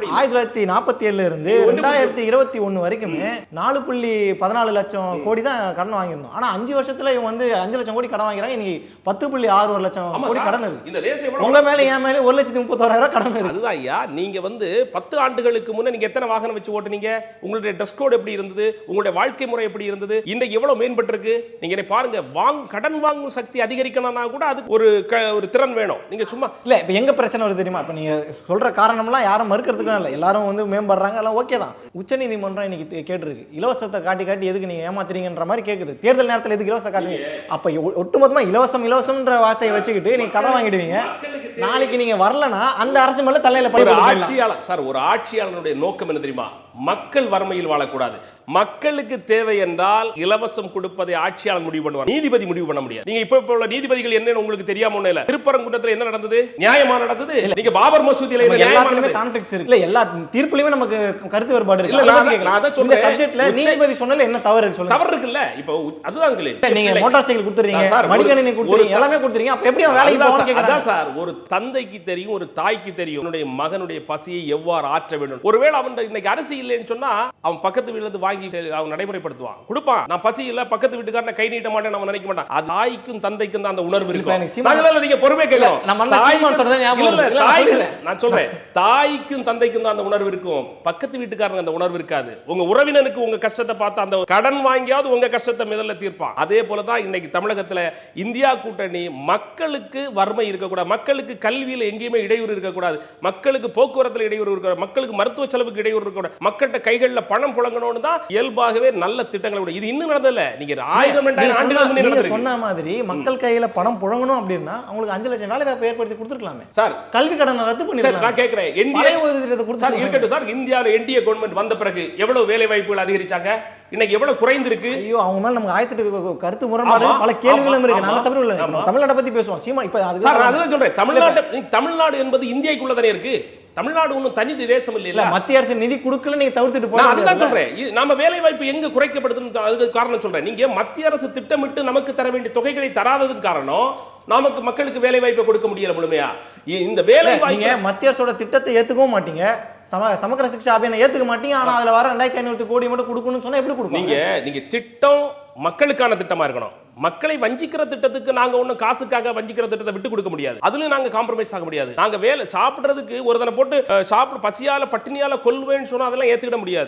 1947 இருந்து 2021 வரைக்குமே 4.14 லட்சம் கோடி தான் கடன் வாங்கியிருந்தோம். ஆனா 5 வருஷத்துல இவங்க வந்து 5 லட்சம் கோடி கடன் வாங்கிறாங்க. இன்னைக்கு 10.61 லட்சம் கோடி கடன் இருக்கு. இந்த தேசம் உங்க மேல என் மேல 1,31,000 கடன் இருக்கு. அதுதான் ஐயா, நீங்க வந்து 10 ஆண்டுகளுக்கு முன்ன நீங்க எத்தனை வாகனம் வச்சு ஓட்டுனீங்க? உங்களுடைய ட்ரெஸ் கோட் எப்படி இருந்தது? உங்களுடைய வாழ்க்கை முறை எப்படி இருந்தது? இன்னைக்கு எவ்வளவு மேம்பட்டு இருக்கு? நீங்க பாருங்க, கடன் வாங்கும் சக்தி அதிகரிக்கணும்னா கூட அதுக்கு ஒரு திறன் வேணும். நீங்க சும்மா இல்ல. இப்ப எங்க பிரச்சனை வருது தெரியுமா? இப்ப நீங்க சொல்ற காரணம்லாம் யாரும் மறுக்கிறதுக்கு இல்ல, எல்லாரும் வந்து மேம்படுறாங்க, எல்லாம் ஓகே தான். உச்சநீதிமன்றம் இன்னைக்கு கேட்டிருக்கு, இலவசத்தை காட்டி காட்டி எதுக்கு நீங்க ஏமாத்துறீங்கன்ற மாதிரி கேக்குது. தேர்தல் நேரத்தில் எதுக்கு இலவசம் காட்டுவீங்க? அப்ப ஒட்டுமொத்தமா இலவசம்ன்ற வார்த்தையை வச்சுக்கிட்டு நீங்க கடன் வாங்கிடுவீங்க. நாளைக்கு நீங்க வரலனா அந்த அரசு மேல தலையில பழி போடுவீங்க. ஆட்சியாளர் சார், ஒரு ஆட்சியாளருடைய நோக்கம் என்ன தெரியுமா? மக்கள் வறுமையில் வாழக்கூடாது. மக்களுக்கு தேவை என்றால் இலவசம் கொடுப்பதை ஆட்சியாளர் முடிவு பண்ணுவார், நீதிபதி முடிவு பண்ண முடியாது. நீங்க இப்ப உள்ள நீதிபதிகள் என்னன்னு உங்களுக்கு தெரியாம ஒண்ணு இல்ல. திருப்பரங்குன்றத்தில் என்ன நடந்தது? நியாயமா நடந்தது. நீங்க பாபர் மசூதியில எல்லாத்துலயுமே கான்ஃப்ளிக்ட்ஸ் இருக்கு. இல்ல, எல்லா தீர்ப்புலயுமே நமக்கு கருத்து வேறுபாடு இருக்கு. இல்ல, நான் அத சொல்றேன். சப்ஜெக்ட்ல நீதிபதி சொன்னல என்ன தவறு இருக்கு? தவறு இருக்குல்ல. இப்போ அதுதான் நீங்க மோட்டார் சைக்கிள் கொடுத்துறீங்க, மடிக்கணினி கொடுத்துறீங்க, எல்லாமே கொடுத்துறீங்க. அப்ப எப்படி வேலைக்கு போகணும்னு கேக்குறாங்க சார். ஒரு தந்தைக்கு தெரியும், ஒரு தாய்க்கு தெரியும் என்னுடைய மகனுடைய பசியை எவ்வாறு ஆற்ற வேண்டும். ஒருவேளை அவன் இன்னைக்கு அரிசி இல்லைன்னு சொன்னா அவன் பக்கத்து வீட்டுல இருந்து வாங்கிட்டு அவன் நடைமுறைப்படுத்துவான், கொடுப்பான். நான் பசி இல்ல, பக்கத்து வீட்டுக்காரன கை நீட்ட மாட்டேன் அவன் நினைக்க மாட்டான். அது தாய்க்கும் தந்தைக்கும் தான் அந்த உணர்வு இருக்கும். அதனால நீங்க பொறுமையா கேட்கணும். நான் சொல்றேன், தாய்க்கும் தந்தைக்கும் தான் அந்த உணர்வு இருக்கும், பக்கத்து வீட்டுக்காரங்க அந்த உணர்வு இருக்காது. உங்க உறவினருக்கு உங்க கஷ்டத்தை பார்த்து அந்த கடன் வாங்கியாவது உங்க கஷ்டத்தை முதல்ல தீர்ப்பான். அதே போலதான் இன்னைக்கு தமிழகத்துல இந்தியா கூட்டணி மக்களுக்கு வறுமை இருக்கக்கூடாது, மக்களுக்கு கல்வியில எங்கேயுமே இடையூறு இருக்கக்கூடாது, மக்களுக்கு போக்குவரத்துல இடையூறு இருக்கக்கூடாது, மக்களுக்கு மருத்துவ செலவுக்கு இடையூறு இருக்கக்கூடாது, மக்கள்கிட்ட கைகள்ல பணம் புழங்கணும்னு தான் இயல்பாகவே நல்ல திட்டங்கள். இது இன்னும் நடந்தல. நீங்க 1000 ஆண்டுகள் முன்னே சொன்ன மாதிரி மக்கள் கையில பணம் புழங்கணும் அப்படின்னா அவங்களுக்கு 5 லட்சம் வேலை வாய்ப்பு ஏற்படுத்தி கொடுத்துருக்கலாமே சார். கல்வி கடனை ரத்து பண்ணிருக்கலாம். நான் கேக்குறேன், இருக்கட்டும் சார். இந்தியாவில் என்டிஏ கவர்மெண்ட் வந்த பிறகு எவ்வளவு வேலை வாய்ப்புகள் அதிகரிச்சாங்க? இன்னைக்கு எவ்வளவு குறைந்திருக்கு? ஐயோ, அவங்க மேல நமக்கு ஆயத்துக்கு கருத்து முரண்பாடு பல கேள்விகளும் இருக்கு. நல்ல சபையில தமிழ்நாட்டை பத்தி பேசுவோம். சீமா இப்ப அதுதான் சொல்றேன். தமிழ்நாடு என்பது இந்தியாக்குள்ள தானே இருக்கு. தமிழ்நாடு ஒன்றும் தனி தேசம் இல்ல. மத்திய அரசு நிதி கொடுக்கல, நீங்க தவிர்த்துட்டு போறீங்க. அதுதான் சொல்றேன். நாம வேலை வாய்ப்பு எங்க குறைக்கப்படுதுன்னு அதுக்கு காரணம் சொல்றேன். நீங்க மத்திய அரசு திட்டமிட்டு நமக்கு தர வேண்டிய தொகைகளை தராததுக்கு காரணம் நமக்கு மக்களுக்கு வேலை வாய்ப்பை கொடுக்க முடியல முழுமையா. இந்த வேலை வாய்ப்பு மத்திய அரசோட திட்டத்தை ஏத்துக்கவும் மாட்டீங்க, சமக்கர சிக்ஷா அபியானை ஏத்துக்க மாட்டீங்க. ஆனா அதுல வர 2500 கோடி மட்டும் கொடுக்கணும்னு சொன்னா எப்படி கொடுப்பீங்க? நீங்க திட்டம் மக்களுக்கான திட்டமா இருக்கணும். மக்களை வஞ்சிக்கிற திட்டத்துக்கு நாங்க ஒன்னும் காசுக்காக வஞ்சிக்கிற திட்டத்தை விட்டு கொடுக்க முடியாது. அதுல நாங்க காம்ப்ரமைஸ் ஆக முடியாது. நாங்க வேலை சாப்பிடுறதுக்கு ஒருத்தனை போட்டு சாப்பிட பசியால பட்டினியால கொல்வேன்னு சொன்னா அதெல்லாம் ஏத்துக்கிட முடியாது.